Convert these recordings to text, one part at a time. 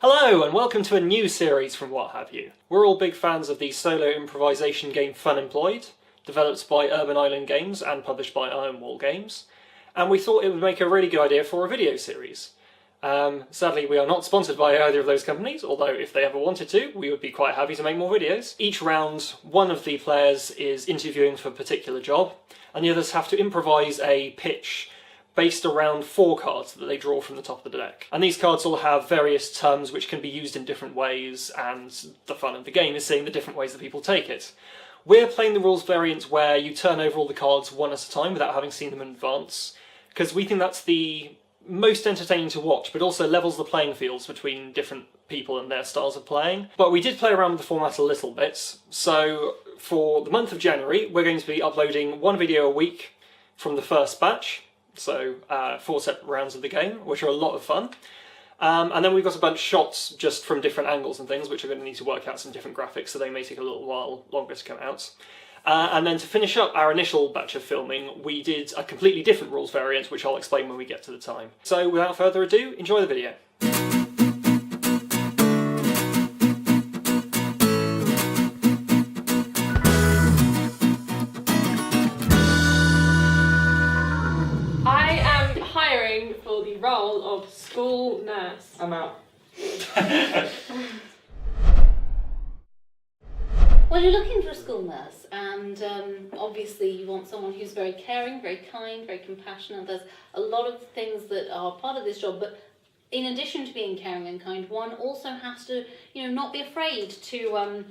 Hello and welcome to a new series from What Have You. We're all big fans of the solo improvisation game Funemployed, developed by Urban Island Games and published by Iron Wall Games, and we thought it would make a really good idea for a video series. Sadly we are not sponsored by either of those companies, although if they ever wanted to, we would be quite happy to make more videos. Each round, one of the players is interviewing for a particular job, and the others have to improvise a pitch based around 4 cards that they draw from the top of the deck. And these cards all have various terms which can be used in different ways, and the fun of the game is seeing the different ways that people take it. We're playing the rules variant where you turn over all the cards one at a time without having seen them in advance, because we think that's the most entertaining to watch, but also levels the playing fields between different people and their styles of playing. But we did play around with the format a little bit, so for the month of January we're going to be uploading 1 video a week from the first batch, so 4 separate rounds of the game, which are a lot of fun. And then we've got a bunch of shots just from different angles and things, which are going to need to work out some different graphics, so they may take a little while longer to come out. And then to finish up our initial batch of filming, we did a completely different rules variant, which I'll explain when we get to the time. So without further ado, enjoy the video. For the role of school nurse. I'm out. Well, you're looking for a school nurse, and obviously you want someone who's very caring, very kind, very compassionate. There's a lot of things that are part of this job, but in addition to being caring and kind, one also has to, not be afraid to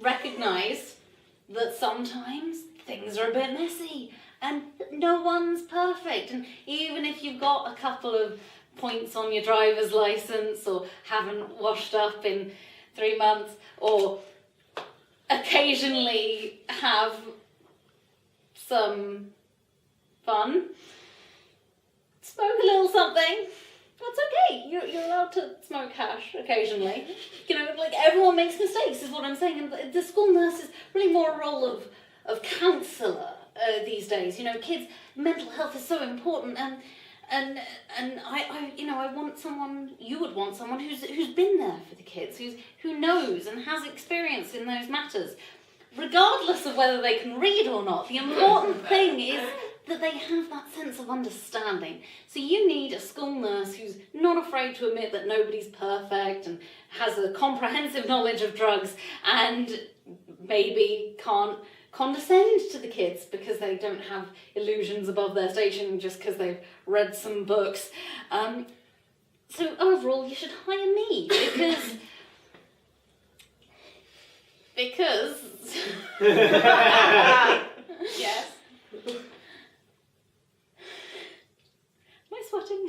recognise that sometimes things are a bit messy. And no one's perfect, and even if you've got a couple of points on your driver's licence, or haven't washed up in 3 months, or occasionally have some fun, smoke a little something, that's okay. You're allowed to smoke hash occasionally. Like, everyone makes mistakes is what I'm saying, and the school nurse is really more a role of counsellor. These days, kids' mental health is so important, and I want someone. You would want someone who's been there for the kids, who knows and has experience in those matters, regardless of whether they can read or not. The important thing is that they have that sense of understanding. So you need a school nurse who's not afraid to admit that nobody's perfect and has a comprehensive knowledge of drugs, and maybe can't condescend to the kids because they don't have illusions above their station just because they've read some books. So overall, you should hire me because yes. Am I sweating?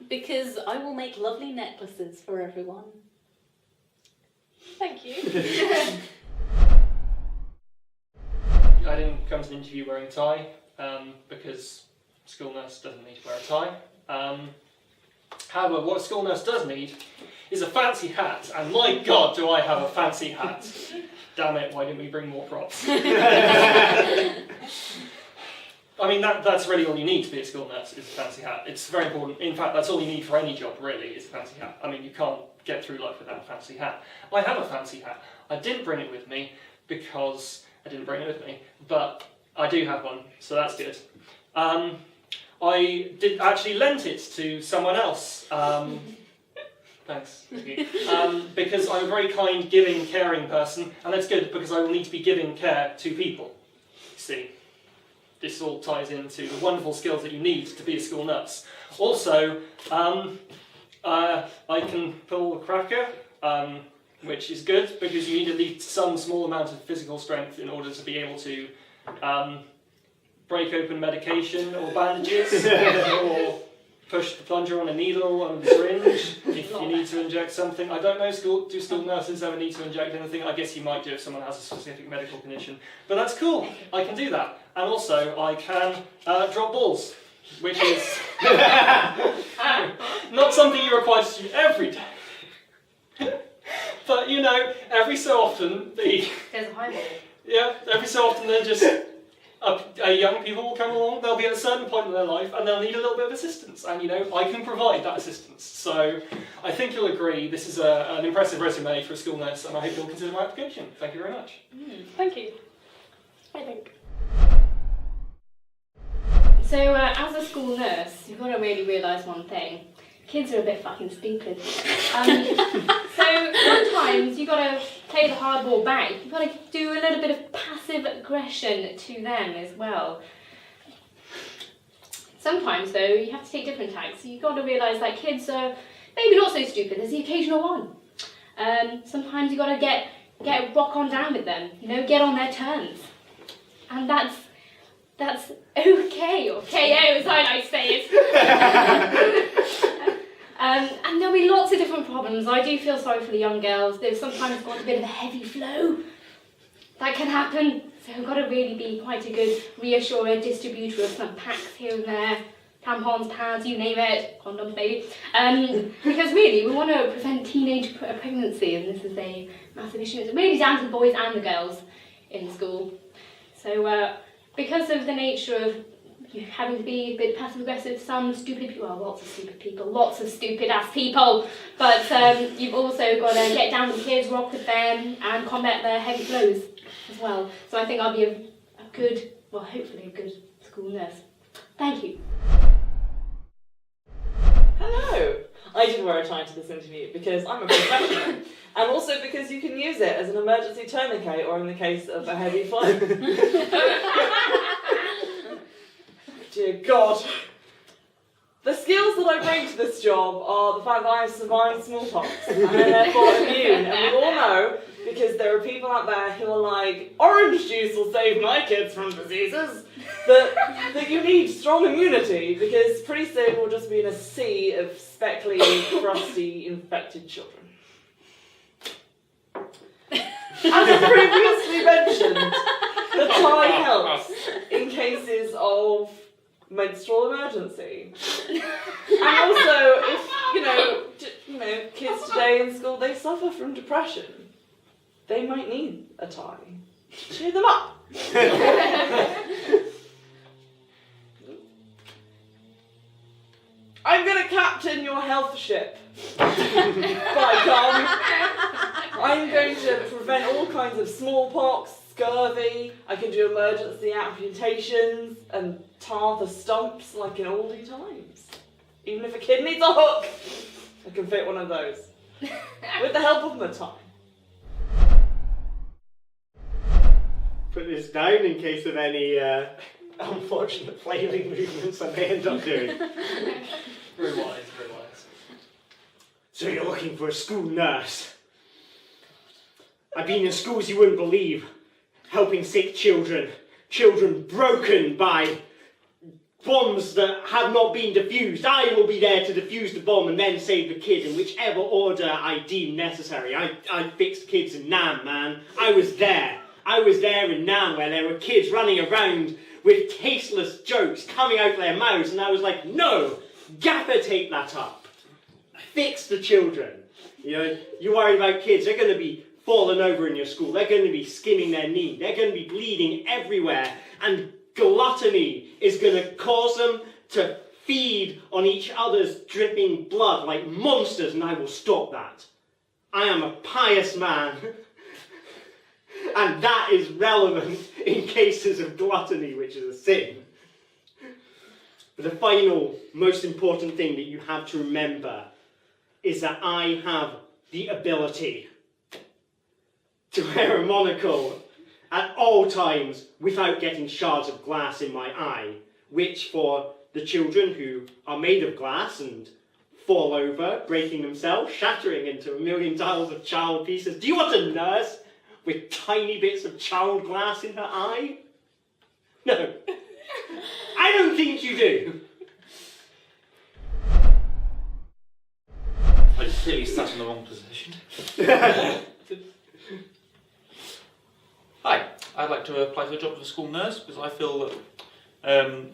Because I will make lovely necklaces for everyone. Thank you. I didn't come to the interview wearing a tie, because a school nurse doesn't need to wear a tie. However, what a school nurse does need is a fancy hat, and my god do I have a fancy hat. Damn it, why didn't we bring more props? I mean, that's really all you need to be a school nurse, is a fancy hat. It's very important. In fact, that's all you need for any job, really, is a fancy hat. I mean, you can't get through life without a fancy hat. I have a fancy hat. I didn't bring it with me because I didn't bring it with me, but I do have one, so that's good. I did actually lent it to someone else. Thanks. Because I'm a very kind, giving, caring person, and that's good because I will need to be giving care to people. You see, this all ties into the wonderful skills that you need to be a school nurse. Also, I can pull a cracker, which is good because you need at least some small amount of physical strength in order to be able to break open medication or bandages, or push the plunger on a needle on a syringe if you need to inject something. I don't know, do school nurses ever need to inject anything? I guess you might do if someone has a specific medical condition. But that's cool, I can do that. And also, I can drop balls, which is not something you're required to do every day. But every so often there's a high ball. Yeah, every so often they're just young people will come along, they'll be at a certain point in their life and they'll need a little bit of assistance, and I can provide that assistance. So I think you'll agree this is an impressive resume for a school nurse, and I hope you'll consider my application. Thank you very much. Thank you. I think. So, as a school nurse, you've got to really realise one thing. Kids are a bit fucking stupid. So, sometimes you've got to play the hardball back. You've got to do a little bit of passive aggression to them as well. Sometimes, though, you have to take different tacks. You've got to realise that kids are maybe not so stupid. There's the occasional one. Sometimes you've got to get rock on down with them. Get on their terms. And that's okay, or KO as I like to say it. And there'll be lots of different problems. I do feel sorry for the young girls. They've sometimes got a bit of a heavy flow. That can happen. So we've got to really be quite a good reassurer, distributor of some packs here and there. Tampons, pads, you name it. Condoms, maybe. Because really, we want to prevent teenage pregnancy, and this is a massive issue. It's really down to the boys and the girls in school. So, because of the nature of you having to be a bit passive aggressive, some stupid people, well, lots of stupid ass people, but you've also got to get down with the kids, rock with them, and combat their heavy flows as well. So I think I'll be a good, well, hopefully a good school nurse. Thank you. Hello! I did wear a tie to this interview because I'm a professional, and also because you can use it as an emergency tourniquet or in the case of a heavy flow. Dear God. The skills that I bring to this job are the fact that I have survived smallpox and am therefore immune, and we all know, because there are people out there who are like, orange juice will save my kids from diseases, that you need strong immunity, because pretty soon we'll just be in a sea of speckly, crusty, infected children. As I previously mentioned, the tie helps in cases of menstrual emergency. And also, if, kids today in school, they suffer from depression, they might need a tie to cheer them up. I'm going to captain your health ship. By God. I'm going to prevent all kinds of smallpox, scurvy. I can do emergency amputations and tar the stumps like in oldie times. Even if a kid needs a hook, I can fit one of those. With the help of my tie. Put this down in case of any unfortunate flailing movements I may end up doing. Very wise, very wise. So you're looking for a school nurse? I've been in schools you wouldn't believe, helping sick children, children broken by bombs that have not been defused. I will be there to defuse the bomb and then save the kid in whichever order I deem necessary. I fixed kids in Nam, man. I was there in Nam where there were kids running around with tasteless jokes coming out their mouths, and I was like, no, gaffer tape that up. Fix the children. You worry about kids, they're going to be falling over in your school, they're going to be skimming their knee, they're going to be bleeding everywhere, and gluttony is going to cause them to feed on each other's dripping blood like monsters, and I will stop that. I am a pious man, and that is relevant in cases of gluttony, which is a sin. But the final, most important thing that you have to remember is that I have the ability to wear a monocle at all times without getting shards of glass in my eye, which for the children who are made of glass and fall over, breaking themselves, shattering into a million tiles of child pieces. Do you want a nurse with tiny bits of child glass in her eye? No. I don't think you do. I clearly sat in the wrong position. Hi, I'd like to apply for the job of a school nurse because I feel that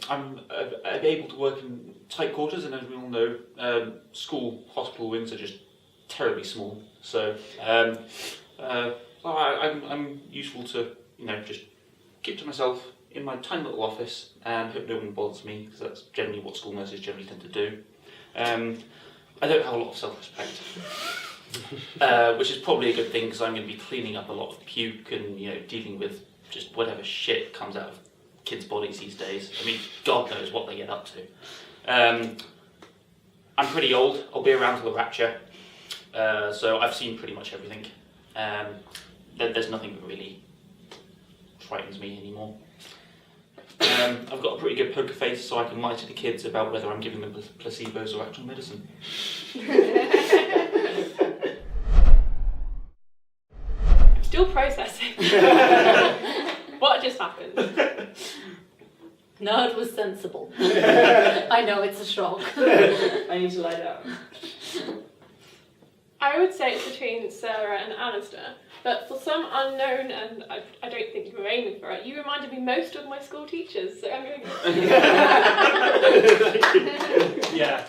I'm able to work in tight quarters, and as we all know, school hospital wings are just terribly small. So I'm useful to just keep to myself, in my tiny little office and hope no one bothers me, because that's generally what school nurses generally tend to do. I don't have a lot of self-respect, which is probably a good thing, because I'm going to be cleaning up a lot of puke and dealing with just whatever shit comes out of kids' bodies these days. I mean, God knows what they get up to. I'm pretty old. I'll be around till the rapture, so I've seen pretty much everything. There's nothing that really frightens me anymore. I've got a pretty good poker face, so I can lie to the kids about whether I'm giving them placebos or actual medicine. Still processing. What just happened? Nerd was sensible. I know it's a shock. I need to lie down. I would say it's between Sarah and Alistair, but for some unknown, and I don't think you were aiming for it, you reminded me most of my school teachers, so I'm going to go. Yeah.